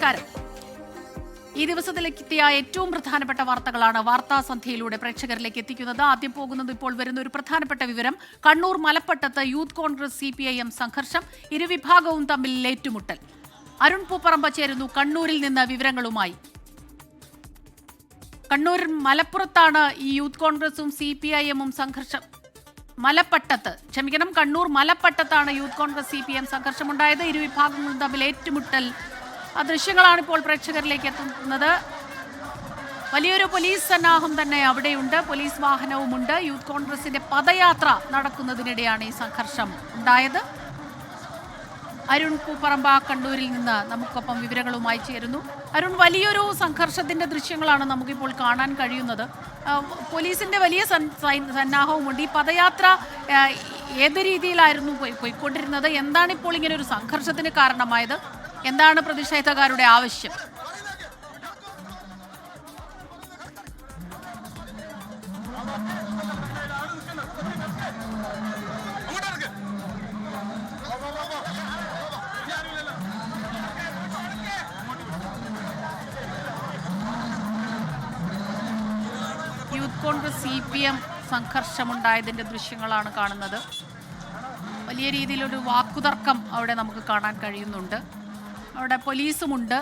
നമസ്കാരം. ഈ ദിവസത്തിലെത്തിയ ഏറ്റവും പ്രധാനപ്പെട്ട വാർത്തകളാണ് വാർത്താ സന്ധ്യയിലൂടെ പ്രേക്ഷകരിലേക്ക് എത്തിക്കുന്നത്. ആദ്യം പോകുന്നത് ഇപ്പോൾ വരുന്ന ഒരു പ്രധാനപ്പെട്ട വിവരം. കണ്ണൂർ മലപ്പട്ടത്ത് യൂത്ത് കോൺഗ്രസ് CPIM സംഘർഷം, ഇരുവിഭാഗവും തമ്മിൽ ഏറ്റുമുട്ടൽ. അരുൺ പൂപ്പറമ്പ ചേരുന്നു കണ്ണൂരിൽ നിന്ന് വിവരങ്ങളുമായി. കണ്ണൂർ മലപ്പുറത്താണ് ഈ യൂത്ത് കോൺഗ്രസും CPIM സംഘർഷം. കണ്ണൂർ മലപ്പട്ടത്താണ് യൂത്ത് കോൺഗ്രസ് CPIM സംഘർഷമുണ്ടായത്. ഇരുവിഭാഗങ്ങളും തമ്മിൽ ഏറ്റുമുട്ടൽ ആ ദൃശ്യങ്ങളാണ് ഇപ്പോൾ പ്രേക്ഷകരിലേക്ക് എത്തുന്നത്. വലിയൊരു പോലീസ് സന്നാഹം തന്നെ അവിടെയുണ്ട്, പോലീസ് വാഹനവുമുണ്ട്. യൂത്ത് കോൺഗ്രസിന്റെ പദയാത്ര നടക്കുന്നതിനിടെയാണ് ഈ സംഘർഷം ഉണ്ടായത്. അരുൺ പൂപ്പറമ്പ കണ്ണൂരിൽ നിന്ന് നമുക്കൊപ്പം വിവരങ്ങളുമായി ചേരുന്നു. അരുൺ, വലിയൊരു സംഘർഷത്തിന്റെ ദൃശ്യങ്ങളാണ് നമുക്കിപ്പോൾ കാണാൻ കഴിയുന്നത്. പോലീസിന്റെ വലിയ സന്നാഹവുമുണ്ട്. ഈ പദയാത്ര ഏത് രീതിയിലായിരുന്നു പോയിക്കൊണ്ടിരുന്നത്? എന്താണ് ഇപ്പോൾ ഇങ്ങനെ ഒരു സംഘർഷത്തിന് കാരണമായത്? എന്താണ് പ്രതിഷേധക്കാരുടെ ആവശ്യം? യൂത്ത് കോൺഗ്രസ് CPM സംഘർഷമുണ്ടായതിന്റെ ദൃശ്യങ്ങളാണ് കാണുന്നത്. വലിയ രീതിയിലൊരു വാക്കുതർക്കം അവിടെ നമുക്ക് കാണാൻ കഴിയുന്നുണ്ട്. അവിടെ പോലീസുമുണ്ട്.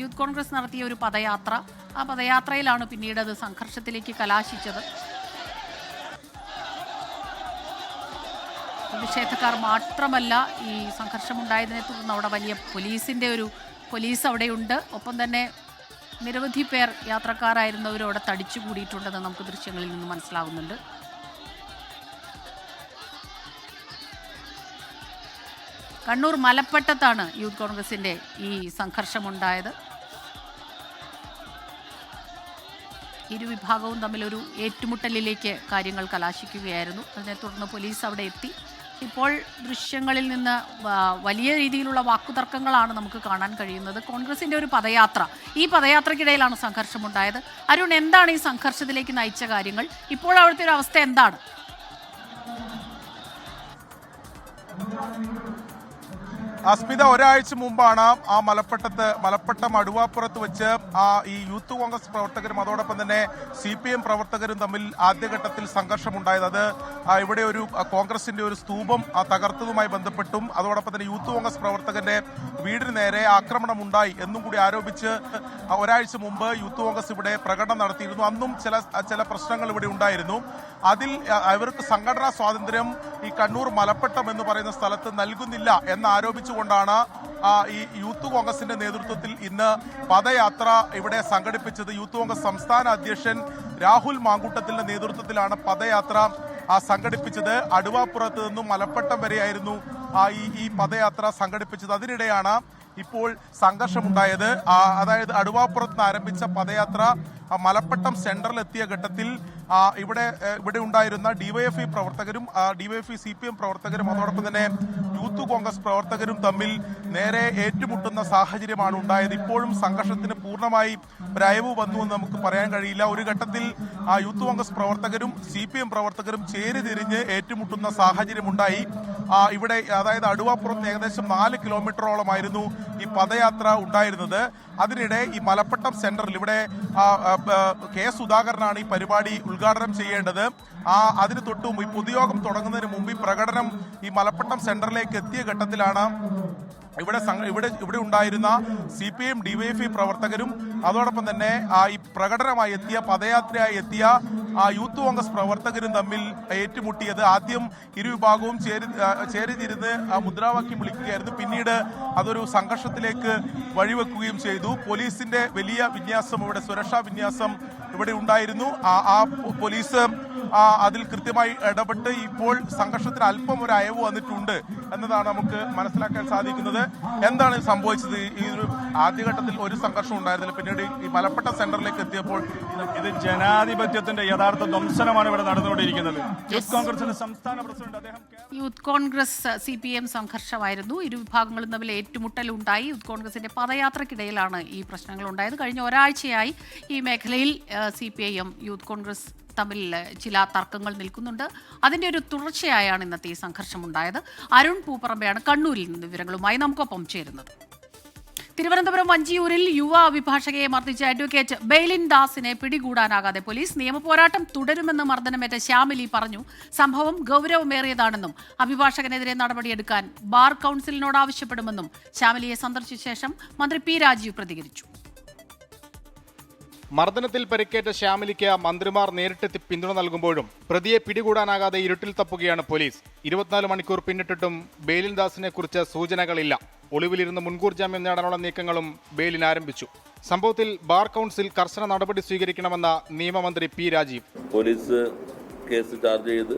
യൂത്ത് കോൺഗ്രസ് നടത്തിയ ഒരു പദയാത്ര, ആ പദയാത്രയിലാണ് പിന്നീട് അത് സംഘർഷത്തിലേക്ക് കലാശിച്ചത്. പ്രതിഷേധക്കാർ മാത്രമല്ല ഈ സംഘർഷമുണ്ടായതിനെ തുടർന്ന് അവിടെ വലിയ പോലീസ് അവിടെയുണ്ട്. ഒപ്പം തന്നെ നിരവധി പേർ യാത്രക്കാരായിരുന്നവരും അവിടെ തടിച്ചുകൂടിയിട്ടുണ്ടെന്ന് നമുക്ക് ദൃശ്യങ്ങളിൽ നിന്ന് മനസ്സിലാകുന്നുണ്ട്. കണ്ണൂർ മലപ്പട്ടത്താണ് യൂത്ത് കോൺഗ്രസിന്റെ ഈ സംഘർഷമുണ്ടായത്. ഇരുവിഭാഗവും തമ്മിലൊരു ഏറ്റുമുട്ടലിലേക്ക് കാര്യങ്ങൾ കലാശിക്കുകയായിരുന്നു. അതിനെ തുടർന്ന് പോലീസ് അവിടെ എത്തി. ഇപ്പോൾ ദൃശ്യങ്ങളിൽ നിന്ന് വലിയ രീതിയിലുള്ള വാക്കുതർക്കങ്ങളാണ് നമുക്ക് കാണാൻ കഴിയുന്നത്. കോൺഗ്രസിന്റെ ഒരു പദയാത്ര, ഈ പദയാത്രയ്ക്കിടയിലാണ് സംഘർഷമുണ്ടായത്. അരുൺ, എന്താണ് ഈ സംഘർഷത്തിലേക്ക് നയിച്ച കാര്യങ്ങൾ? ഇപ്പോൾ അവിടുത്തെ ഒരു അവസ്ഥ എന്താണ്? അസ്മിത, ഒരാഴ്ച മുമ്പാണ് ആ മലപ്പട്ടം അടുവാപ്പുറത്ത് വെച്ച് ഈ യൂത്ത് കോൺഗ്രസ് പ്രവർത്തകരും അതോടൊപ്പം തന്നെ CPM പ്രവർത്തകരും തമ്മിൽ ആദ്യഘട്ടത്തിൽ സംഘർഷമുണ്ടായത്. അത് ഇവിടെ ഒരു കോൺഗ്രസിന്റെ ഒരു സ്തൂപം തകർത്തതുമായി ബന്ധപ്പെട്ടും അതോടൊപ്പം തന്നെ യൂത്ത് കോൺഗ്രസ് പ്രവർത്തകന്റെ വീടിന് നേരെ ആക്രമണം ഉണ്ടായി എന്നും കൂടി ആരോപിച്ച് ഒരാഴ്ച മുമ്പ് യൂത്ത് കോൺഗ്രസ് ഇവിടെ പ്രകടനം നടത്തിയിരുന്നു. അന്നും ചില പ്രശ്നങ്ങൾ ഇവിടെ ഉണ്ടായിരുന്നു. അതിൽ ഇവർക്ക് സംഘടനാ സ്വാതന്ത്ര്യം ഈ കണ്ണൂർ മലപ്പട്ടം എന്ന് പറയുന്ന സ്ഥലത്ത് നൽകുന്നില്ല എന്നാരോപിച്ചുകൊണ്ടാണ് ഈ യൂത്ത് കോൺഗ്രസിന്റെ നേതൃത്വത്തിൽ ഇന്ന് പദയാത്ര ഇവിടെ സംഘടിപ്പിച്ചത്. യൂത്ത് കോൺഗ്രസ് സംസ്ഥാന അധ്യക്ഷൻ രാഹുൽ മാങ്കൂട്ടത്തിന്റെ നേതൃത്വത്തിലാണ് പദയാത്ര സംഘടിപ്പിച്ചത്. അടുവാപ്പുറത്ത് നിന്നും മലപ്പട്ടം വരെയായിരുന്നു ഈ പദയാത്ര സംഘടിപ്പിച്ചത്. അതിനിടെയാണ് ഇപ്പോൾ സംഘർഷമുണ്ടായത്. അതായത് അടുവാപ്പുറത്ത് നിന്ന് ആരംഭിച്ച പദയാത്ര മലപ്പട്ടം സെന്ററിലെത്തിയ ഘട്ടത്തിൽ ഇവിടെ ഉണ്ടായിരുന്ന DYFI പ്രവർത്തകരും DYFI CPM പ്രവർത്തകരും അതോടൊപ്പം തന്നെ യൂത്ത് കോൺഗ്രസ് പ്രവർത്തകരും തമ്മിൽ നേരെ ഏറ്റുമുട്ടുന്ന സാഹചര്യമാണ് ഉണ്ടായത്. ഇപ്പോഴും സംഘർഷത്തിന് പൂർണ്ണമായി ഒരയവ് വന്നു എന്ന് നമുക്ക് പറയാൻ കഴിയില്ല. ഒരു ഘട്ടത്തിൽ യൂത്ത് കോൺഗ്രസ് പ്രവർത്തകരും CPM പ്രവർത്തകരും ചേരിതിരിഞ്ഞ് ഏറ്റുമുട്ടുന്ന സാഹചര്യമുണ്ടായി. ഇവിടെ അതായത് അടുവാപ്പുറത്ത് ഏകദേശം 4 കിലോമീറ്ററോളമായിരുന്നു ഈ പദയാത്ര ഉണ്ടായിരുന്നത്. അതിനിടെ ഈ മലപ്പട്ടം സെന്ററിൽ ഇവിടെ K. സുധാകരനാണ് ഈ പരിപാടി ഉദ്ഘാടനം ചെയ്യേണ്ടത്. അതിന് തൊട്ടും ഈ പൊതുയോഗം തുടങ്ങുന്നതിന് മുമ്പ് ഈ പ്രകടനം ഈ മലപ്പട്ടം സെന്ററിലേക്ക് എത്തിയ ഘട്ടത്തിലാണ് ഇവിടെ ഉണ്ടായിരുന്ന CPM DYFI പ്രവർത്തകരും അതോടൊപ്പം തന്നെ ഈ പ്രകടനമായി എത്തിയ പദയാത്രയായി എത്തിയ യൂത്ത് കോൺഗ്രസ് പ്രവർത്തകരും തമ്മിൽ ഏറ്റുമുട്ടിയത്. ആദ്യം ഇരുവിഭാഗവും ചേരിതിരുന്ന് മുദ്രാവാക്യം വിളിക്കുകയായിരുന്നു. പിന്നീട് അതൊരു സംഘർഷത്തിലേക്ക് വഴിവെക്കുകയും ചെയ്തു. പോലീസിന്റെ വലിയ വിന്യാസം, ഇവിടെ സുരക്ഷാ വിന്യാസം ഇവിടെ ഉണ്ടായിരുന്നു. പോലീസ് അതിൽ കൃത്യമായി ഇടപെട്ട് ഇപ്പോൾ സംഘർഷത്തിന് അല്പം ഒരു അയവ് വന്നിട്ടുണ്ട് എന്നതാണ് നമുക്ക് മനസ്സിലാക്കാൻ സാധിക്കുന്നത്. എന്താണ് സംഭവിച്ചത്? ഈ ഒരു ആദ്യഘട്ടത്തിൽ ഒരു സംഘർഷം ഉണ്ടായിരുന്നില്ല, പിന്നീട് ഈ മലപ്പട്ടം സെന്ററിലേക്ക് എത്തിയപ്പോൾ ഇത് ജനാധിപത്യത്തിന്റെ യഥാർത്ഥ ധ്വംസനമാണ് ഇവിടെ നടന്നുകൊണ്ടിരിക്കുന്നത്. യൂത്ത് കോൺഗ്രസിന്റെ സംസ്ഥാന പ്രസിഡന്റ് അദ്ദേഹം യൂത്ത് കോൺഗ്രസ് CPM സംഘർഷമായിരുന്നു. ഇരുവിഭാഗങ്ങളും തമ്മിൽ ഏറ്റുമുട്ടലുണ്ടായി. യൂത്ത് കോൺഗ്രസിന്റെ പദയാത്രക്കിടയിലാണ് ഈ പ്രശ്നങ്ങൾ ഉണ്ടായത്. കഴിഞ്ഞ ഒരാഴ്ചയായി ഈ മേഖലയിൽ CPIM യൂത്ത് കോൺഗ്രസ് തമ്മിൽ ചില തർക്കങ്ങൾ നിൽക്കുന്നുണ്ട്. അതിന്റെ ഒരു തുടർച്ചയായാണ് ഇന്നത്തെ ഈ സംഘർഷമുണ്ടായത്. അരുൺ പൂപ്പറമ്പയാണ് കണ്ണൂരിൽ നിന്ന് വിവരങ്ങളുമായി നമുക്കൊപ്പം ചേരുന്നത്. തിരുവനന്തപുരം വഞ്ചിയൂരിൽ യുവ അഭിഭാഷകയെ മർദ്ദിച്ച അഡ്വക്കേറ്റ് ബെയ്ലിൻ ദാസിനെ പിടികൂടാനാകാതെ പോലീസ്. നിയമപോരാട്ടം തുടരുമെന്ന് മർദ്ദനമേറ്റ ശ്യാമിലി പറഞ്ഞു. സംഭവം ഗൗരവമേറിയതാണെന്നും അഭിഭാഷകനെതിരെ നടപടിയെടുക്കാൻ ബാർ കൌൺസിലിനോട് ആവശ്യപ്പെടുമെന്നും ശ്യാമിലിയെ സന്ദർശിച്ച ശേഷം മന്ത്രി പി രാജീവ് പ്രതികരിച്ചു. മർദ്ദനത്തിൽ പരിക്കേറ്റ ശ്യാമിലിക്ക് മന്ത്രിമാർ നേരിട്ടെത്തി പിന്തുണ നൽകുമ്പോഴും പ്രതിയെ പിടികൂടാനാകാതെ ഇരുട്ടിൽ തപ്പുകയാണ് പോലീസ്. 24 മണിക്കൂർ പിന്നിട്ടിട്ടും ബെയ്ലിൻ ദാസിനെ കുറിച്ച് സൂചനകളില്ല. ഒളിവിലിരുന്ന് മുൻകൂർ ജാമ്യം നേടാനുള്ള നീക്കങ്ങളും ബെയ്ലിൻ ആരംഭിച്ചു. സംഭവത്തിൽ ബാർ കൌൺസിൽ കർശന നടപടി സ്വീകരിക്കണമെന്ന നിയമമന്ത്രി P Rajeev. Police case charge ചെയ്ത്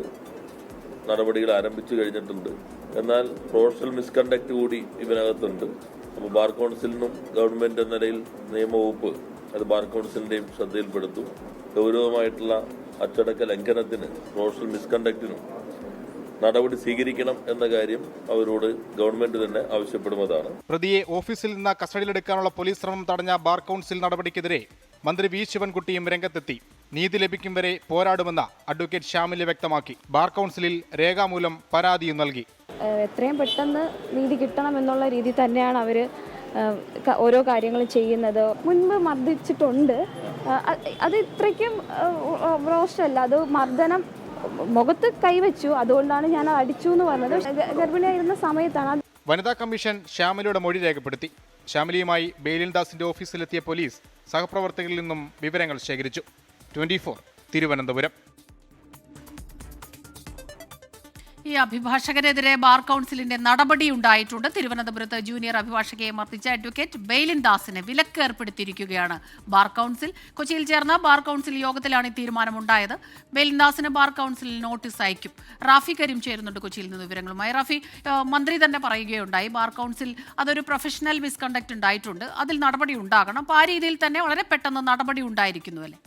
നടപടികൾ ആരംഭിച്ചു കഴിഞ്ഞിട്ടുണ്ട്. എന്നാൽ പ്രൊഫഷണൽ മിസ്കണ്ടക്ട് കൂടി ഇതിനകത്തുണ്ട്. അപ്പോൾ ബാർ കൌൺസിലിനും ഗവൺമെന്റ് എന്ന നിലയിൽ നിയമവകുപ്പ് അത് ബാർ കൗൺസിലിന്റെയും ശ്രദ്ധയിൽപ്പെടുത്തും. ഗൗരവമായിട്ടുള്ള അച്ചടക്ക ലംഘനത്തിന് പ്രൊഫഷണൽ മിസ്കണ്ടക്റ്റിനും നടപടി സ്വീകരിക്കണം എന്ന കാര്യം അവരോട് ഗവൺമെന്റ് തന്നെ ആവശ്യപ്പെടുന്നതാണ്. പ്രതിയെ ഓഫീസിൽ നിന്ന് കസ്റ്റഡിയിലെടുക്കാനുള്ള പോലീസ് ശ്രമം തടഞ്ഞ ബാർ കൌൺസിൽ നടപടിക്കെതിരെ മന്ത്രി വി ശിവൻകുട്ടിയും രംഗത്തെത്തി. നീതി ലഭിക്കും വരെ പോരാടുമെന്ന് അഡ്വക്കേറ്റ് ശ്യാമിലി വ്യക്തമാക്കി. ബാർ കൌൺസിലിൽ രേഖാമൂലം പരാതിയും നൽകി. എത്രയും പെട്ടെന്ന് നീതി കിട്ടണമെന്നുള്ള രീതി തന്നെയാണ് അവർ ഓരോ കാര്യങ്ങളും ചെയ്യുന്നത്. മുൻപ് മർദ്ദിച്ചിട്ടുണ്ട്. അത് ഇത്രയ്ക്കും റോസ്റ്റല്ല, അത് മർദ്ദനം മുഖത്ത് കൈവച്ചു. അതുകൊണ്ടാണ് ഞാൻ അടിച്ചു എന്ന് പറഞ്ഞത്. ഗർഭിണിയായിരുന്ന സമയത്താണ്. വനിതാ കമ്മീഷൻ ശ്യാമിലിയുടെ മൊഴി രേഖപ്പെടുത്തി. ശ്യാമിലിയുമായി ബെയ്ലിൻ ദാസിന്റെ ഓഫീസിലെത്തിയ പോലീസ് സഹപ്രവർത്തകരിൽ നിന്നും വിവരങ്ങൾ ശേഖരിച്ചു. 24 തിരുവനന്തപുരം. ഈ അഭിഭാഷകനെതിരെ ബാർ കൌൺസിലിന്റെ നടപടി ഉണ്ടായിട്ടുണ്ട്. തിരുവനന്തപുരത്ത് ജൂനിയർ അഭിഭാഷകയെ മർദ്ദിച്ച അഡ്വക്കേറ്റ് ബെയ്ലിൻ ദാസിന് വിലക്ക് ഏർപ്പെടുത്തിയിരിക്കുകയാണ് ബാർ കൌൺസിൽ. കൊച്ചിയിൽ ചേർന്ന ബാർ കൌൺസിൽ യോഗത്തിലാണ് ഈ തീരുമാനമുണ്ടായത്. ബെയ്ലിൻ ദാസിന് ബാർ കൌൺസിലിൽ നോട്ടീസ് അയക്കും. റാഫി കരീം ചേരുന്നുണ്ട് കൊച്ചിയിൽ നിന്ന് വിവരങ്ങളുമായി. റാഫി, മന്ത്രി തന്നെ പറയുകയുണ്ടായി ബാർ കൌൺസിൽ അതൊരു പ്രൊഫഷണൽ മിസ്കണ്ടക്ട് ഉണ്ടായിട്ടുണ്ട്, അതിൽ നടപടി ഉണ്ടാകണം. അപ്പോൾ ആ രീതിയിൽ തന്നെ വളരെ പെട്ടെന്ന് നടപടി ഉണ്ടായിരിക്കുന്നു അല്ലേ?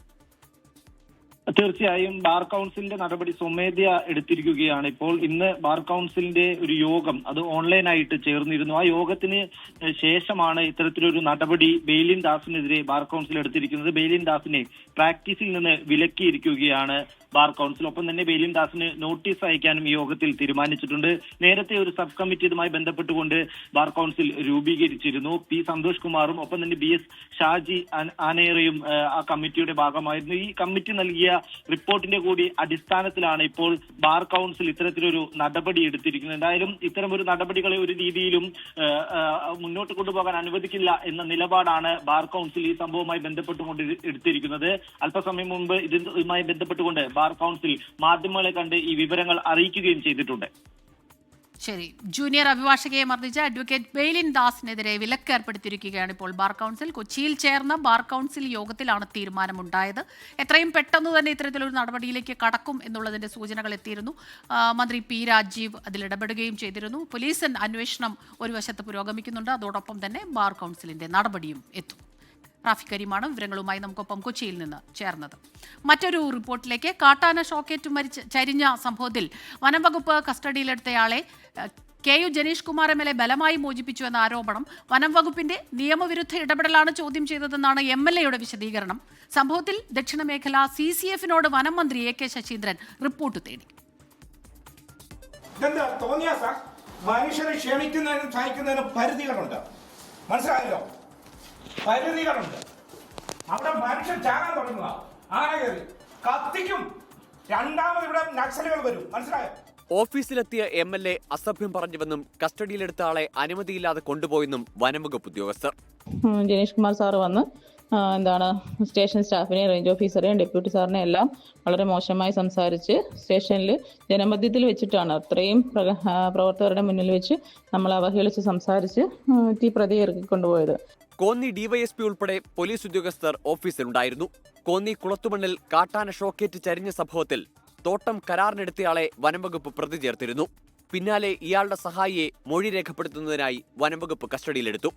തീർച്ചയായും ബാർ കൌൺസിലിന്റെ നടപടി സ്വമേധയാ എടുത്തിരിക്കുകയാണ്. ഇപ്പോൾ ഇന്ന് ബാർ കൌൺസിലിന്റെ ഒരു യോഗം അത് ഓൺലൈനായിട്ട് ചേർന്നിരുന്നു. ആ യോഗത്തിന് ശേഷമാണ് ഇത്തരത്തിലൊരു നടപടി ബെയ്ലിൻ ദാസിനെതിരെ ബാർ കൌൺസിൽ എടുത്തിരിക്കുന്നത്. ബെയ്ലിൻ ദാസിനെ പ്രാക്ടീസിൽ നിന്ന് വിലക്കിയിരിക്കുകയാണ് ബാർ കൌൺസിൽ. ഒപ്പം തന്നെ ബെയ്ലിൻ ദാസിന് നോട്ടീസ് അയക്കാനും ഈ യോഗത്തിൽ തീരുമാനിച്ചിട്ടുണ്ട്. നേരത്തെ ഒരു സബ് കമ്മിറ്റി ഇതുമായി ബന്ധപ്പെട്ടുകൊണ്ട് ബാർ കൌൺസിൽ രൂപീകരിച്ചിരുന്നു. പി സന്തോഷ് കുമാറും ഒപ്പം തന്നെ BS ഷാജി ആനേറയും ആ കമ്മിറ്റിയുടെ ഭാഗമായിരുന്നു. ഈ കമ്മിറ്റി നൽകിയ റിപ്പോർട്ടിന്റെ കൂടി അടിസ്ഥാനത്തിലാണ് ഇപ്പോൾ ബാർ കൌൺസിൽ ഇത്തരത്തിലൊരു നടപടി എടുത്തിരിക്കുന്നത്. എന്തായാലും ഇത്തരം ഒരു നടപടികളെ ഒരു രീതിയിലും മുന്നോട്ട് കൊണ്ടുപോകാൻ അനുവദിക്കില്ല എന്ന നിലപാടാണ് ബാർ കൌൺസിൽ ഈ സംഭവവുമായി ബന്ധപ്പെട്ടുകൊണ്ട് എടുത്തിരിക്കുന്നത്. അല്പസമയം മുമ്പ് ഇതുമായി ബന്ധപ്പെട്ടുകൊണ്ട് ബാർ കൌൺസിൽ മാധ്യമങ്ങളെ കണ്ട് ഈ വിവരങ്ങൾ അറിയിക്കുകയും ചെയ്തിട്ടുണ്ട്. ശരി, ജൂനിയർ അഭിഭാഷകയെ മർദ്ദിച്ച അഡ്വക്കേറ്റ് ബെയ്ലിൻ ദാസിനെതിരെ വിലക്ക് ഏർപ്പെടുത്തിയിരിക്കുകയാണ് ഇപ്പോൾ ബാർ കൌൺസിൽ. കൊച്ചിയിൽ ചേർന്ന ബാർ കൌൺസിൽ യോഗത്തിലാണ് തീരുമാനമുണ്ടായത്. എത്രയും പെട്ടെന്ന് തന്നെ ഇത്തരത്തിലൊരു നടപടിയിലേക്ക് കടക്കും എന്നുള്ളതിന്റെ സൂചനകൾ എത്തിയിരുന്നു. മന്ത്രി പി രാജീവ് അതിലിടപെടുകയും ചെയ്തിരുന്നു. പോലീസ് അന്വേഷണം ഒരു വശത്ത് പുരോഗമിക്കുന്നുണ്ട്, അതോടൊപ്പം തന്നെ ബാർ കൌൺസിലിന്റെ നടപടിയും എത്തും. റാഫി കരീമാണ് വിവരങ്ങളുമായി നമുക്കൊപ്പം കൊച്ചിയിൽ നിന്ന് ചേർന്നത്. മറ്റൊരു റിപ്പോർട്ടിലേക്ക്. കാട്ടാന ഷോക്കേറ്റു ചരിഞ്ഞ സംഭവത്തിൽ വനം വകുപ്പ് കസ്റ്റഡിയിലെടുത്തയാളെ KU ജനീഷ് കുമാർ MLA ബലമായി മോചിപ്പിച്ചു എന്ന ആരോപണം വനം വകുപ്പിന്റെ നിയമവിരുദ്ധ ഇടപെടലാണ് ചോദ്യം ചെയ്തതെന്നാണ് MLAയുടെ വിശദീകരണം. സംഭവത്തിൽ ദക്ഷിണ മേഖല CCFനോട് വനം മന്ത്രി AK ശശീന്ദ്രൻ റിപ്പോർട്ട് തേടി. മനുഷ്യരെ ക്ഷമിക്കുന്നതിനും സഹിക്കുന്നതിനും പരിധികളുണ്ട്, മനസ്സിലായല്ലോ. പരിധികളുണ്ട്. അവിടെ മനുഷ്യൻ ചാകാൻ തുടങ്ങുക, ആന കയറി കത്തിക്കും. രണ്ടാമത് ഇവിടെ നക്സലുകൾ വരും, മനസ്സിലായോ. ഓഫീസിലെത്തിയ MLA അസഭ്യം പറഞ്ഞുവെന്നും കസ്റ്റഡിയിലെടുത്ത ആളെ അനുമതിയില്ലാതെ കൊണ്ടുപോയെന്നും വനംവകുപ്പ് ഉദ്യോഗസ്ഥർ. ജനീഷ് കുമാർ സാർ വന്ന് സ്റ്റേഷൻ സ്റ്റാഫിനെയും റേഞ്ച് ഓഫീസറെയും ഡെപ്യൂട്ടി സാറിനെ എല്ലാം വളരെ മോശമായി സംസാരിച്ച് സ്റ്റേഷനിൽ ജനമധ്യത്തിൽ വെച്ചിട്ടാണ് അത്രയും പ്രവർത്തകരുടെ മുന്നിൽ വെച്ച് നമ്മൾ അവഹേളിച്ച് സംസാരിച്ച് ഈ പ്രതിയെ ഇറക്കിക്കൊണ്ടുപോയത്. കോന്നി DYSP ഉൾപ്പെടെ പോലീസ് ഉദ്യോഗസ്ഥർ ഓഫീസിലുണ്ടായിരുന്നു. കോന്നി കുളത്തുമണ്ണിൽ കാട്ടാന ഷോക്കേറ്റ് ചരിഞ്ഞ സംഭവത്തിൽ തോട്ടം കരാറിനെടുത്തയാളെ വനംവകുപ്പ് പ്രതി ചേർത്തിരുന്നു. പിന്നാലെ ഇയാളുടെ സഹായിയെ മൊഴി രേഖപ്പെടുത്തുന്നതിനായി വനംവകുപ്പ് കസ്റ്റഡിയിലെടുത്തു.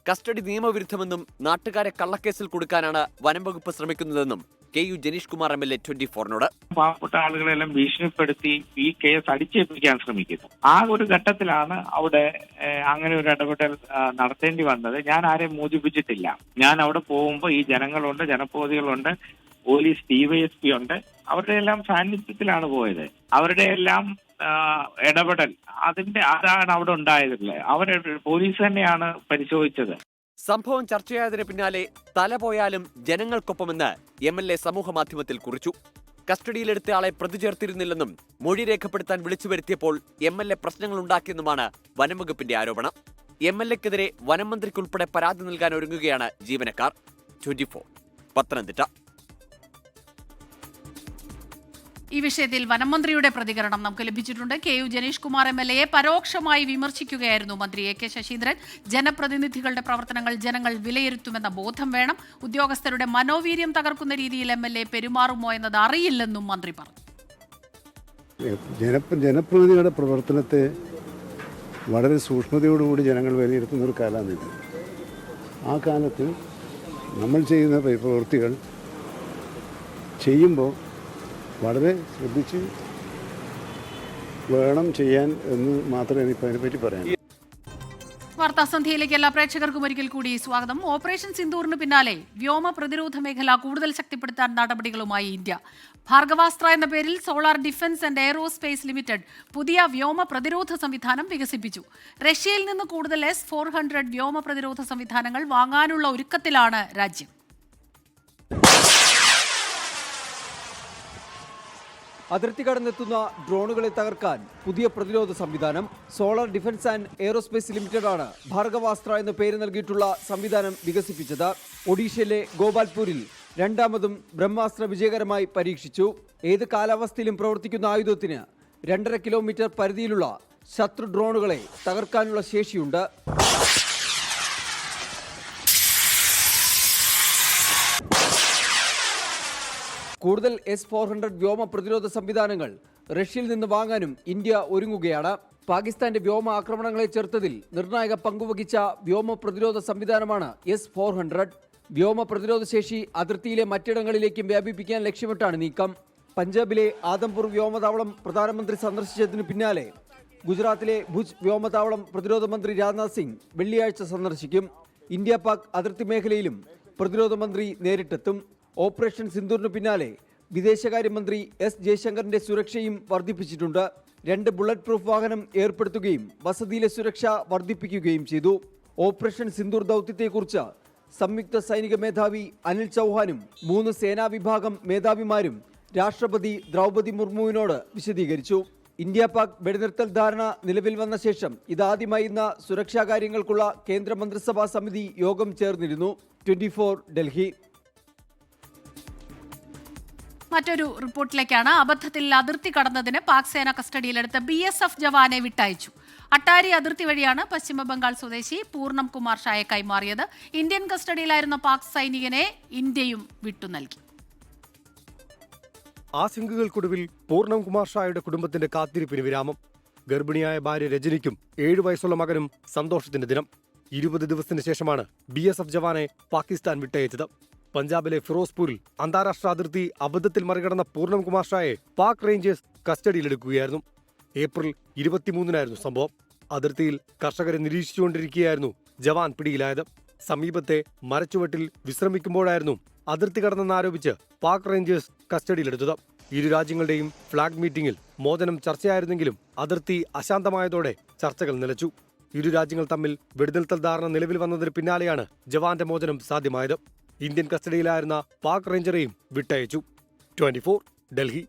കസ്റ്റഡി നിയമവിരുദ്ധമെന്നും നാട്ടുകാരെ കള്ളക്കേസിൽ കൊടുക്കാനാണ് വനംവകുപ്പ് ശ്രമിക്കുന്നതെന്നും KU ജനീഷ് കുമാർ MLA 24നോട്. പാവപ്പെട്ട ആളുകളെല്ലാം ഭീഷണിപ്പെടുത്തി ഈ കേസ് അടിച്ചേൽപ്പിക്കാൻ ശ്രമിക്കുന്നു. ആ ഒരു ഘട്ടത്തിലാണ് അവിടെ അങ്ങനെ ഒരു ഇടപെടൽ നടത്തേണ്ടി വന്നത്. ഞാൻ ആരെയും മോചിപ്പിച്ചിട്ടില്ല. ഞാൻ അവിടെ പോകുമ്പോൾ ഈ ജനങ്ങളുണ്ട്, ജനപ്രതിനിധികളുണ്ട്, പോലീസ് DYSP ഉണ്ട്, അവരുടെ എല്ലാം സാന്നിധ്യത്തിലാണ് പോയത്. അവരുടെ എല്ലാം ഇടപെടൽ അതാണ് അവിടെ ഉണ്ടായതില്ല. പോലീസ് തന്നെയാണ് പരിശോധിച്ചത്. സംഭവം ചർച്ചയായതിന് പിന്നാലെ തല പോയാലും ജനങ്ങൾക്കൊപ്പമെന്ന് MLA സമൂഹമാധ്യമത്തിൽ കുറിച്ചു. കസ്റ്റഡിയിലെടുത്തയാളെ പ്രതി ചേർത്തിരുന്നില്ലെന്നും മൊഴി രേഖപ്പെടുത്താൻ വിളിച്ചു വരുത്തിയപ്പോൾ MLA പ്രശ്നങ്ങളുണ്ടാക്കിയെന്നുമാണ് വനംവകുപ്പിന്റെ ആരോപണം. MLAക്കെതിരെ വനം മന്ത്രിക്കുൾപ്പെടെ പരാതി നൽകാൻ ഒരുങ്ങുകയാണ് ജീവനക്കാർ. 24 പത്തനംതിട്ട. ഈ വിഷയത്തിൽ വനംമന്ത്രിയുടെ പ്രതികരണം നമുക്ക് ലഭിച്ചിട്ടുണ്ട്. KU ജനീഷ് കുമാർ MLAയെ പരോക്ഷമായി വിമർശിക്കുകയായിരുന്നു മന്ത്രി AK ശശീന്ദ്രൻ. ജനപ്രതിനിധികളുടെ പ്രവർത്തനങ്ങൾ ജനങ്ങൾ വിലയിരുത്തുമെന്ന ബോധം വേണം. ഉദ്യോഗസ്ഥരുടെ മനോവീര്യം തകർക്കുന്ന രീതിയിൽ MLA പെരുമാറുമോ എന്നത് അറിയില്ലെന്നും മന്ത്രി പറഞ്ഞു. ജനപ്രതിനിധികളുടെ പ്രവർത്തനത്തെ വളരെ സൂക്ഷ്മതയോടുകൂടി ജനങ്ങൾ വിലയിരുത്തുന്ന ഒരു കാലമാണിത്. ആ കാലത്ത് നമ്മൾ ചെയ്യുന്ന പ്രവൃത്തികൾ ചെയ്യുമ്പോൾ വളരെ ശ്രദ്ധിച്ച് വേണം ചെയ്യാൻ എന്ന് മാത്രമേ എനിക്കിപ്പോൾ അതിനെപ്പറ്റി പറയാൻ. വാർത്താസന്ധ്യയിലേക്ക് എല്ലാ പ്രേക്ഷകർക്കും ഒരിക്കൽ കൂടി സ്വാഗതം. ഓപ്പറേഷൻ സിന്ദൂറിന് പിന്നാലെ വ്യോമ പ്രതിരോധ മേഖല കൂടുതൽ ശക്തിപ്പെടുത്താൻ നടപടികളുമായി ഇന്ത്യ. ഭാർഗവാസ്ത്ര എന്ന പേരിൽ solar defence and aerospace limited പുതിയ വ്യോമ പ്രതിരോധ സംവിധാനം വികസിപ്പിച്ചു. റഷ്യയിൽ നിന്ന് കൂടുതൽ S-400 വ്യോമ പ്രതിരോധ സംവിധാനങ്ങൾ വാങ്ങാനുള്ള ഒരുക്കത്തിലാണ് രാജ്യം. അതിർത്തി കടന്നെത്തുന്ന ഡ്രോണുകളെ തകർക്കാൻ പുതിയ പ്രതിരോധ സംവിധാനം. സോളാർ ഡിഫൻസ് ആൻഡ് എയറോസ്പേസ് ലിമിറ്റഡാണ് ഭാർഗവാസ്ത്ര എന്ന പേര് നൽകിയിട്ടുള്ള സംവിധാനം വികസിപ്പിച്ചത്. ഒഡീഷയിലെ ഗോപാൽപൂരിൽ രണ്ടാമതും ബ്രഹ്മാസ്ത്ര വിജയകരമായി പരീക്ഷിച്ചു. ഏത് കാലാവസ്ഥയിലും പ്രവർത്തിക്കുന്ന ആയുധത്തിന് 2.5 കിലോമീറ്റർ പരിധിയിലുള്ള ശത്രു ഡ്രോണുകളെ തകർക്കാനുള്ള ശേഷിയുണ്ട്. കൂടുതൽ S-400 വ്യോമ പ്രതിരോധ സംവിധാനങ്ങൾ റഷ്യയിൽ നിന്ന് വാങ്ങാനും ഇന്ത്യ ഒരുങ്ങുകയാണ്. പാകിസ്ഥാന്റെ വ്യോമ ആക്രമണങ്ങളെ ചെറുത്തതിൽ നിർണായക പങ്കുവഹിച്ച വ്യോമ പ്രതിരോധ സംവിധാനമാണ് S-400. വ്യോമ പ്രതിരോധ ശേഷി അതിർത്തിയിലെ മറ്റിടങ്ങളിലേക്കും വ്യാപിപ്പിക്കാൻ ലക്ഷ്യമിട്ടാണ് നീക്കം. പഞ്ചാബിലെ ആദംപൂർ വ്യോമതാവളം പ്രധാനമന്ത്രി സന്ദർശിച്ചതിനു പിന്നാലെ ഗുജറാത്തിലെ ഭുജ് വ്യോമതാവളം പ്രതിരോധ മന്ത്രി രാജ്നാഥ് സിംഗ് വെള്ളിയാഴ്ച സന്ദർശിക്കും. ഇന്ത്യ പാക് അതിർത്തി മേഖലയിലും പ്രതിരോധ മന്ത്രി നേരിട്ടെത്തും. ഓപ്പറേഷൻ സിന്ദൂറിന് പിന്നാലെ വിദേശകാര്യമന്ത്രി S ജയശങ്കറിന്റെ സുരക്ഷയും വർദ്ധിപ്പിച്ചിട്ടുണ്ട്. 2 ബുള്ളറ്റ് പ്രൂഫ് വാഹനം ഏർപ്പെടുത്തുകയും വസതിയിലെ സുരക്ഷ വർദ്ധിപ്പിക്കുകയും ചെയ്തു. ഓപ്പറേഷൻ സിന്ദൂർ ദൗത്യത്തെക്കുറിച്ച് സംയുക്ത സൈനിക മേധാവി അനിൽ ചൗഹാനും 3 സേനാ വിഭാഗം മേധാവിമാരും രാഷ്ട്രപതി ദ്രൗപദി മുർമുവിനോട് വിശദീകരിച്ചു. ഇന്ത്യ പാക് വെടിനിർത്തൽ ധാരണ നിലവിൽ വന്ന ശേഷം ഇതാദ്യമായി ഇന്ന് സുരക്ഷാ കാര്യങ്ങൾക്കുള്ള കേന്ദ്ര മന്ത്രിസഭാ സമിതി യോഗം ചേർന്നിരുന്നു. 24 ഡൽഹി. മറ്റൊരു റിപ്പോർട്ടിലേക്കാണ്. അബദ്ധത്തിൽ അതിർത്തി കടന്നതിന് പാക് സേന കസ്റ്റഡിയിലെടുത്ത BSF ജവാനെ വിട്ടയച്ചു. അട്ടാരി അതിർത്തി വഴിയാണ് പശ്ചിമബംഗാൾ സ്വദേശി പൂർണ്ണം കുമാർ ഷായെ കൈമാറിയത്. ഇന്ത്യൻ കസ്റ്റഡിയിലായിരുന്ന പാക് സൈനികനെ ഇന്ത്യയും വിട്ടു നൽകി. ആശങ്കകൾക്കൊടുവിൽ പൂർണ്ണം കുമാർ ഷായുടെ കുടുംബത്തിന്റെ കാത്തിരിപ്പിന് വിരാമം. ഗർഭിണിയായ ഭാര്യ രജനിക്കും 7 വയസ്സുള്ള മകനും സന്തോഷത്തിന്റെ ദിനം. 20 ദിവസത്തിന് ശേഷമാണ് BSF ജവാനെ പാകിസ്ഥാൻ വിട്ടയച്ചത്. പഞ്ചാബിലെ ഫിറോസ്പൂരിൽ അന്താരാഷ്ട്ര അതിർത്തി അബദ്ധത്തിൽ മറികടന്ന പൂർണ്ണം കുമാർ ഷായെ പാക് റേഞ്ചേഴ്സ് കസ്റ്റഡിയിലെടുക്കുകയായിരുന്നു. ഏപ്രിൽ 23-നായിരുന്നു സംഭവം. അതിർത്തിയിൽ കർഷകരെ നിരീക്ഷിച്ചുകൊണ്ടിരിക്കുകയായിരുന്നു ജവാൻ പിടിയിലായത്. സമീപത്തെ മരച്ചുവട്ടിൽ വിശ്രമിക്കുമ്പോഴായിരുന്നു അതിർത്തി കടന്നെന്നാരോപിച്ച് പാക് റേഞ്ചേഴ്സ് കസ്റ്റഡിയിലെടുത്തത്. ഇരു രാജ്യങ്ങളുടെയും ഫ്ളാഗ് മീറ്റിംഗിൽ മോചനം ചർച്ചയായിരുന്നെങ്കിലും അതിർത്തി അശാന്തമായതോടെ ചർച്ചകൾ നിലച്ചു. ഇരു രാജ്യങ്ങൾ തമ്മിൽ വെടിനിർത്തൽ ധാരണ നിലവിൽ വന്നതിന് പിന്നാലെയാണ് ജവാന്റെ മോചനം സാധ്യമായത്. ഇന്ത്യൻ കസ്റ്റഡിയിലായിരുന്ന പാക് റേഞ്ചറെയും വിട്ടയച്ചു. 24 ഡൽഹി.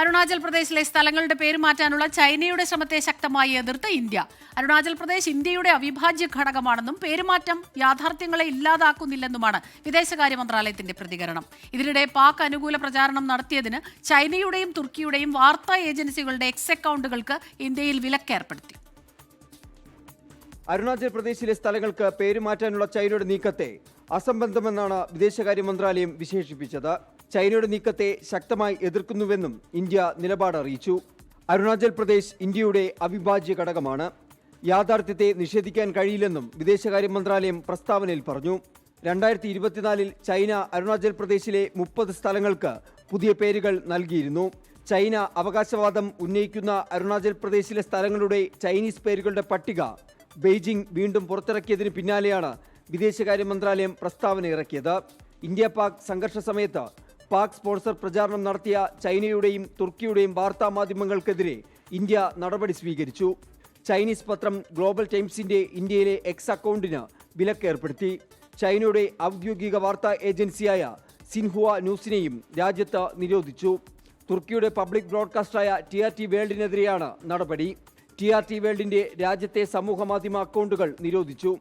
അരുണാചൽ പ്രദേശിലെ സ്ഥലങ്ങളുടെ പേര് മാറ്റാനുള്ള ചൈനയുടെ ശ്രമത്തെ ശക്തമായി എതിർത്ത് ഇന്ത്യ. അരുണാചൽ പ്രദേശ് ഇന്ത്യയുടെ അവിഭാജ്യ ഘടകമാണെന്നും പേരുമാറ്റം യാഥാർത്ഥ്യങ്ങളെ ഇല്ലാതാക്കുന്നില്ലെന്നുമാണ് വിദേശകാര്യ മന്ത്രാലയത്തിന്റെ പ്രതികരണം. ഇതിനിടെ പാക് അനുകൂല പ്രചാരണം നടത്തിയതിന് ചൈനയുടെയും തുർക്കിയുടെയും വാർത്താ ഏജൻസികളുടെ എക്സ് അക്കൗണ്ടുകൾക്ക് ഇന്ത്യയിൽ വിലക്കേർപ്പെടുത്തി. അരുണാചൽ പ്രദേശിലെ സ്ഥലങ്ങൾക്ക് പേരുമാറ്റാനുള്ള ചൈനയുടെ നീക്കത്തെ അസംബന്ധമെന്നാണ് വിദേശകാര്യ മന്ത്രാലയം വിശേഷിപ്പിച്ചത്. ചൈനയുടെ നീക്കത്തെ ശക്തമായി എതിർക്കുന്നുവെന്നും ഇന്ത്യ നിലപാട് അറിയിച്ചു. അരുണാചൽ പ്രദേശ് ഇന്ത്യയുടെ അവിഭാജ്യ ഘടകമാണ്. യാഥാർത്ഥ്യത്തെ നിഷേധിക്കാൻ കഴിയില്ലെന്നും വിദേശകാര്യ മന്ത്രാലയം പ്രസ്താവനയിൽ പറഞ്ഞു. 2024-ൽ ചൈന അരുണാചൽ പ്രദേശിലെ 30 സ്ഥലങ്ങൾക്ക് പുതിയ പേരുകൾ നൽകിയിരുന്നു. ചൈന അവകാശവാദം ഉന്നയിക്കുന്ന അരുണാചൽ പ്രദേശിലെ സ്ഥലങ്ങളുടെ ചൈനീസ് പേരുകളുടെ പട്ടിക ബെയ്ജിംഗ് വീണ്ടും പുറത്തിറക്കിയതിന് പിന്നാലെയാണ് വിദേശകാര്യ മന്ത്രാലയം പ്രസ്താവന ഇറക്കിയത്. ഇന്ത്യ പാക് സംഘർഷ സമയത്ത് പാക് സ്പോൺസർ പ്രചാരണം നടത്തിയ ചൈനയുടെയും തുർക്കിയുടെയും വാർത്താ മാധ്യമങ്ങൾക്കെതിരെ ഇന്ത്യ നടപടി സ്വീകരിച്ചു. ചൈനീസ് പത്രം ഗ്ലോബൽ ടൈംസിന്റെ ഇന്ത്യയിലെ എക്സ് അക്കൗണ്ടിന് വിലക്കേർപ്പെടുത്തി. ചൈനയുടെ ഔദ്യോഗിക വാർത്താ ഏജൻസിയായ സിൻഹുവ ന്യൂസിനെയും രാജ്യത്ത് നിരോധിച്ചു. തുർക്കിയുടെ പബ്ലിക് ബ്രോഡ്കാസ്റ്ററായ TRT വേൾഡിനെതിരെയാണ് നടപടി. TRT വേൾഡിന്റെ രാജ്യത്തെ സമൂഹമാധ്യമ അക്കൗണ്ടുകൾ നിരോധിച്ചു.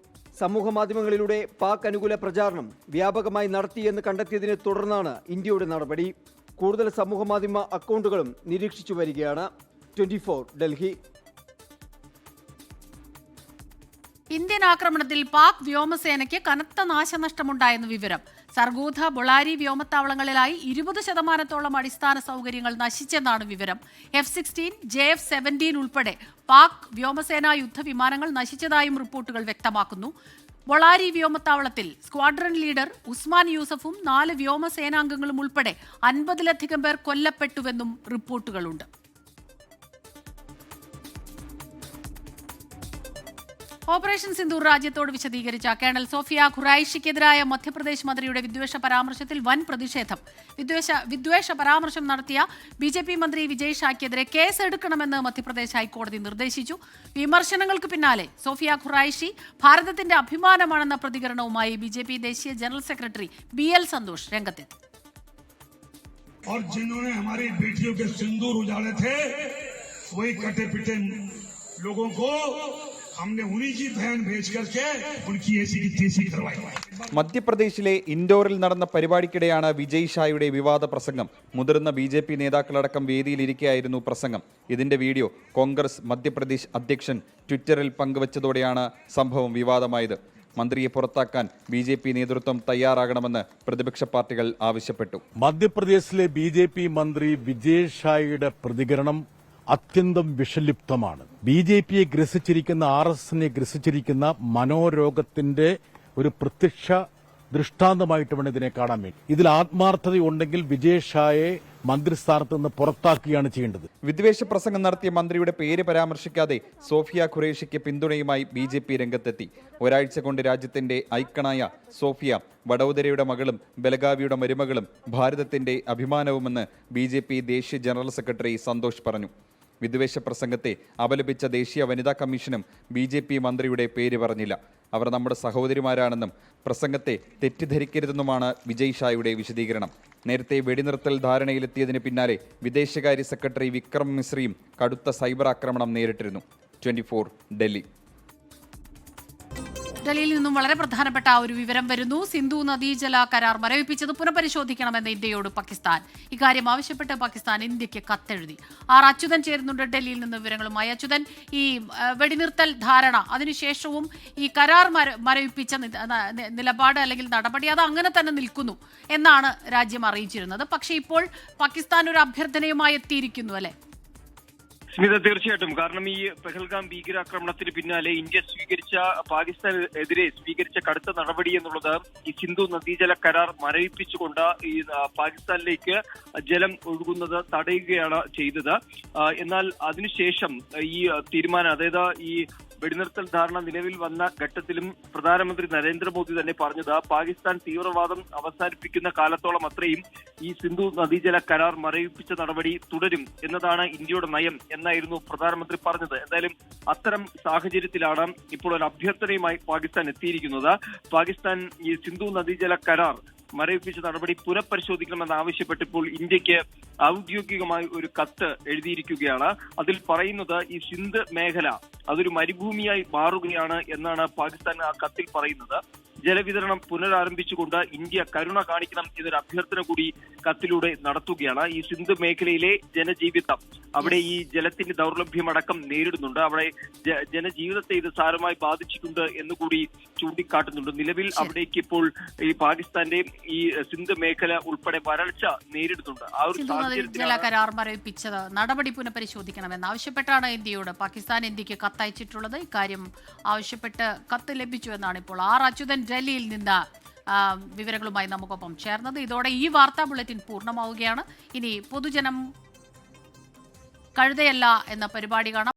സമൂഹമാധ്യമങ്ങളിലൂടെ പാക് അനുകൂല പ്രചാരണം വ്യാപകമായി നടത്തിയെന്ന് കണ്ടെത്തിയതിനെ തുടർന്നാണ് ഇന്ത്യയുടെ നടപടി. കൂടുതൽ സമൂഹമാധ്യമ അക്കൗണ്ടുകളും നിരീക്ഷിച്ചു വരികയാണ്. 24 ഡൽഹി. ഇന്ത്യൻ ആക്രമണത്തിൽ പാക് വ്യോമസേനയ്ക്ക് കനത്ത നാശനഷ്ടമുണ്ടായെന്ന് വിവരം. സർഗൂധ, ബൊളാരി വ്യോമത്താവളങ്ങളിലായി 20% അടിസ്ഥാന സൗകര്യങ്ങൾ നശിച്ചെന്നാണ് വിവരം. F-16, JF-17 ഉൾപ്പെടെ പാക് വ്യോമസേനാ യുദ്ധവിമാനങ്ങൾ നശിച്ചതായും റിപ്പോർട്ടുകൾ വ്യക്തമാക്കുന്നു. ബൊളാരി വ്യോമത്താവളത്തിൽ സ്ക്വാഡ്രൺ ലീഡർ ഉസ്മാൻ യൂസഫും 4 വ്യോമസേനാംഗങ്ങളും ഉൾപ്പെടെ 50-ലധികം പേർ കൊല്ലപ്പെട്ടുവെന്നും റിപ്പോർട്ടുകളുണ്ട്. ഓപ്പറേഷൻ സിന്ദൂർ രാജ്യത്തോട് വിശദീകരിച്ച കേണൽ സോഫിയ ഖുറൈഷിക്കെതിരായ മധ്യപ്രദേശ് മന്ത്രിയുടെ വിദ്വേഷ പരാമർശത്തിൽ വൻ പ്രതിഷേധം. വിദ്വേഷ പരാമർശം നടത്തിയ BJP മന്ത്രി വിജയ് ഷായ്ക്കെതിരെ കേസ് എടുക്കണമെന്ന് മധ്യപ്രദേശ് ഹൈക്കോടതി നിർദ്ദേശിച്ചു. വിമർശനങ്ങൾക്ക് പിന്നാലെ സോഫിയ ഖുറൈഷി ഭാരതത്തിന്റെ അഭിമാനമാണെന്ന പ്രതികരണവുമായി BJP ദേശീയ ജനറൽ സെക്രട്ടറി BL സന്തോഷ് രംഗത്തെത്തി. और जिन्होंने हमारी बेटियों के सिंदूर उजाड़े थे वही कटे पिटे लोगों को हमने उन्हीं की बहन भेज करके उनकी ऐसी की तैसी करवाई. മധ്യപ്രദേശിലെ ഇൻഡോറിൽ നടന്ന പരിപാടിക്കിടെയാണ് വിജയ് ഷായുടെ വിവാദ പ്രസംഗം. മുതിർന്ന BJP നേതാക്കളടക്കം വേദിയിലിരിക്കെയായിരുന്നു പ്രസംഗം. ഇതിന്റെ വീഡിയോ കോൺഗ്രസ് മധ്യപ്രദേശ് അധ്യക്ഷൻ ട്വിറ്ററിൽ പങ്കുവച്ചതോടെയാണ് സംഭവം വിവാദമായത്. മന്ത്രിയെ പുറത്താക്കാൻ BJP നേതൃത്വം തയ്യാറാകണമെന്ന് പ്രതിപക്ഷ പാർട്ടികൾ ആവശ്യപ്പെട്ടു. മധ്യപ്രദേശിലെ BJP മന്ത്രി വിജയ് ഷായുടെ പ്രതികരണം അത്യന്തം വിഷലിപ്തമാണ്. BJPയെ ഗ്രസിച്ചിരിക്കുന്ന RSSനെ ഗ്രസിച്ചിരിക്കുന്ന മനോരോഗത്തിന്റെ ഒരു പ്രത്യക്ഷ ദൃഷ്ടാന്തമായിട്ട് വേണം ഇതിനെ കാണാൻ വേണ്ടി. ഇതിൽ ആത്മാർത്ഥതയുണ്ടെങ്കിൽ വിജയ് ഷായെ മന്ത്രിസ്ഥാനത്ത് നിന്ന് പുറത്താക്കുകയാണ് ചെയ്യേണ്ടത്. വിദ്വേഷ പ്രസംഗം നടത്തിയ മന്ത്രിയുടെ പേര് പരാമർശിക്കാതെ സോഫിയ ഖുറൈഷിക്ക് പിന്തുണയുമായി BJP രംഗത്തെത്തി. ഒരാഴ്ച കൊണ്ട് രാജ്യത്തിന്റെ ഐക്കണായ സോഫിയ വഡോദരയുടെ മകളും ബലഗാവിയുടെ മരുമകളും ഭാരതത്തിന്റെ അഭിമാനവുമെന്ന് BJP ദേശീയ ജനറൽ സെക്രട്ടറി സന്തോഷ് പറഞ്ഞു. വിദ്വേഷ പ്രസംഗത്തെ അപലപിച്ച ദേശീയ വനിതാ കമ്മീഷനും BJP മന്ത്രിയുടെ പേര് പറഞ്ഞില്ല. അവർ നമ്മുടെ സഹോദരിമാരാണെന്നും പ്രസംഗത്തെ തെറ്റിദ്ധരിക്കരുതെന്നുമാണ് വിജയ് ഷായുടെ വിശദീകരണം. നേരത്തെ വെടിനിർത്തൽ ധാരണയിലെത്തിയതിന് പിന്നാലെ വിദേശകാര്യ സെക്രട്ടറി വിക്രം മിശ്രയും കടുത്ത സൈബർ ആക്രമണം നേരിട്ടിരുന്നു. 24 ഡൽഹി. ഡൽഹിയിൽ നിന്നും വളരെ പ്രധാനപ്പെട്ട ഒരു വിവരം വരുന്നു. സിന്ധു നദീജല കരാർ മരവിപ്പിച്ചത് പുനഃപരിശോധിക്കണമെന്ന് ഇന്ത്യയോട് പാകിസ്ഥാൻ. ഇക്കാര്യം ആവശ്യപ്പെട്ട് പാകിസ്ഥാൻ ഇന്ത്യക്ക് കത്തെഴുതി. അച്യുതൻ ചേരുന്നുണ്ട് ഡൽഹിയിൽ നിന്ന് വിവരങ്ങളുമായി. അച്യുതൻ, ഈ വെടിനിർത്തൽ ധാരണ അതിനുശേഷവും ഈ കരാർ മരവിപ്പിച്ച നിലപാട് അല്ലെങ്കിൽ നടപടി അത് അങ്ങനെ തന്നെ നിൽക്കുന്നു എന്നാണ് രാജ്യം അറിയിച്ചിരുന്നത്. പക്ഷേ ഇപ്പോൾ പാകിസ്ഥാൻ ഒരു അഭ്യർത്ഥനയുമായി എത്തിയിരിക്കുന്നു അല്ലേ? സ്മിത, തീർച്ചയായിട്ടും. കാരണം ഈ പെഹൽഗാം ഭീകരാക്രമണത്തിന് പിന്നാലെ ഇന്ത്യ പാകിസ്ഥാനെതിരെ സ്വീകരിച്ച കടുത്ത നടപടി എന്നുള്ളത് ഈ സിന്ധു നദീജല കരാർ മരവിപ്പിച്ചുകൊണ്ട് ഈ പാകിസ്ഥാനിലേക്ക് ജലം ഒഴുകുന്നത് തടയുകയാണ് ചെയ്തത്. എന്നാൽ അതിനുശേഷം ഈ തീരുമാനം, അതായത് ഈ വെടിനിർത്തൽ ധാരണ നിലവിൽ വന്ന ഘട്ടത്തിലും പ്രധാനമന്ത്രി നരേന്ദ്രമോദി തന്നെ പറഞ്ഞത് പാകിസ്ഥാൻ തീവ്രവാദം അവസാനിപ്പിക്കുന്ന കാലത്തോളം അത്രയും ഈ സിന്ധു നദീജല കരാർ മരവിപ്പിച്ച നടപടി തുടരും എന്നതാണ് ഇന്ത്യയുടെ നയം എന്നായിരുന്നു പ്രധാനമന്ത്രി പറഞ്ഞത്. എന്തായാലും അത്തരം സാഹചര്യത്തിലാണ് ഇപ്പോൾ ഒരു അഭ്യർത്ഥനയുമായി പാകിസ്ഥാൻ എത്തിയിരിക്കുന്നത്. പാകിസ്ഥാൻ ഈ സിന്ധു നദീജല കരാർ മരവിപ്പിച്ച നടപടി പുനഃപരിശോധിക്കണമെന്നാവശ്യപ്പെട്ട് ഇപ്പോൾ ഇന്ത്യക്ക് ഔദ്യോഗികമായി ഒരു കത്ത് എഴുതിയിരിക്കുകയാണ്. അതിൽ പറയുന്നത് ഈ സിന്ധ് മേഖല അതൊരു മരുഭൂമിയായി മാറുകയാണ് എന്നാണ് പാകിസ്ഥാൻ ആ കത്തിൽ പറയുന്നത്. ജലവിതരണം പുനരാരംഭിച്ചുകൊണ്ട് ഇന്ത്യ കരുണ കാണിക്കണം എന്നൊരു അഭ്യർത്ഥന കൂടി കത്തിലൂടെ നടത്തുകയാണ്. ഈ സിന്ധ് മേഖലയിലെ ജനജീവിതം, അവിടെ ഈ ജലത്തിന്റെ ദൗർലഭ്യമടക്കം നേരിടുന്നുണ്ട്. അവിടെ ജനജീവിതത്തെ ഇത് സാരമായി ബാധിച്ചിട്ടുണ്ട് എന്നുകൂടി ചൂണ്ടിക്കാട്ടുന്നുണ്ട്. നിലവിൽ അവിടേക്ക് ഇപ്പോൾ ഈ പാകിസ്ഥാന്റെ ഈ സിന്ധ് മേഖല ഉൾപ്പെടെ വരൾച്ച നേരിടുന്നുണ്ട്. ആ ഒരു ജല കരാർ മരവിപ്പിച്ചത് നടപടി പുനഃപരിശോധിക്കണമെന്ന് ആവശ്യപ്പെട്ടാണ് ഇന്ത്യയോട് പാകിസ്ഥാൻ ഇന്ത്യക്ക് കത്തയച്ചിട്ടുള്ളത്. ഇക്കാര്യം ആവശ്യപ്പെട്ട് കത്ത് ലഭിച്ചു എന്നാണ് ഇപ്പോൾ അച്യുതൻ ഡൽഹിയിൽ നിന്ന് വിവരങ്ങളുമായി നമുക്കൊപ്പം ചേർന്നത്. ഇതോടെ ഈ വാർത്താ ബുള്ളറ്റിൻ പൂർണ്ണമാവുകയാണ്. ഇനി പൊതുജനം കഴുതയല്ല എന്ന പരിപാടി കാണാം.